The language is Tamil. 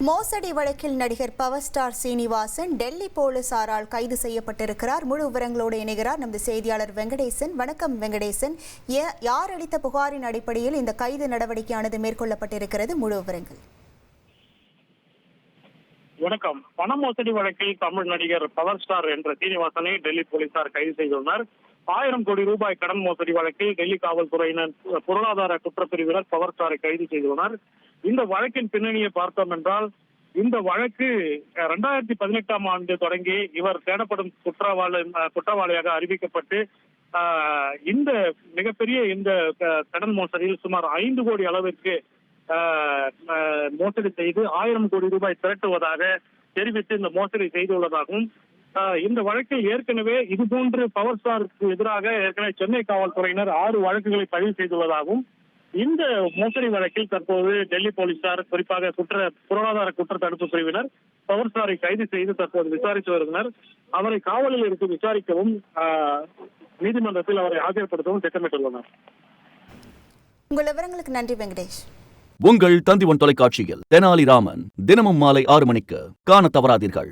மோசடி வழக்கில் நடிகர் பவர் ஸ்டார் சீனிவாசன் டெல்லி போலீசாரால் கைது செய்யப்பட்டிருக்கிறார். முழு விவரங்களோடு இணைகிறார் நமது செய்தியாளர் வெங்கடேசன். வணக்கம் வெங்கடேசன். யார் அளித்த புகாரின் அடிப்படையில் இந்த கைது நடவடிக்கையானது மேற்கொள்ளப்பட்டிருக்கிறது? முழு விவரங்கள். வணக்கம். பண மோசடி வழக்கில் தமிழ் நடிகர் பவர் ஸ்டார் என்ற சீனிவாசனை டெல்லி போலீசார் கைது செய்துள்ளனர். 1000 கோடி ரூபாய் கடன் மோசடி வழக்கில் டெல்லி காவல்துறையினர் பொருளாதார குற்றப்பிரிவினர் பவர் ஸ்டாரை கைது செய்துள்ளனர். இந்த வழக்கின் பின்னணியை பார்த்தோம் என்றால், இந்த வழக்கு 2018ஆம் ஆண்டு தொடங்கி இவர் தேடப்படும் குற்றவாளியாக அறிவிக்கப்பட்டு இந்த மிகப்பெரிய இந்த கடன் மோசடியில் சுமார் 5 கோடி அளவிற்கு மோசடி செய்து 1000 கோடி ரூபாய் திரட்டுவதாக தெரிவித்து இந்த மோசடி செய்துள்ளதாகவும், இந்த வழக்கில் ஏற்கனவே இதுபோன்று பவர் ஸ்டாருக்கு எதிராக ஏற்கனவே சென்னை காவல்துறையினர் 6 வழக்குகளை பதிவு செய்துள்ளதாகவும், இந்த மோசடி வழக்கில் தற்போது டெல்லி போலீசார் குறிப்பாக பொருளாதார குற்ற தடுப்பு பிரிவினர் பவர் ஸ்டாரை கைது செய்து தற்போது விசாரித்து வருகின்றனர். அவரை காவலில் இருந்து விசாரிக்கவும் நீதிமன்றத்தில் அவரை ஆஜர்படுத்தவும் திட்டமிட்டுள்ளனர். உங்கள் விவரங்களுக்கு நன்றி வெங்கடேஷ். உங்கள் தந்தி ஒன் தொலைக்காட்சியில் தெனாலிராமன் தினமும் மாலை 6 மணிக்கு காண தவறாதீர்கள்.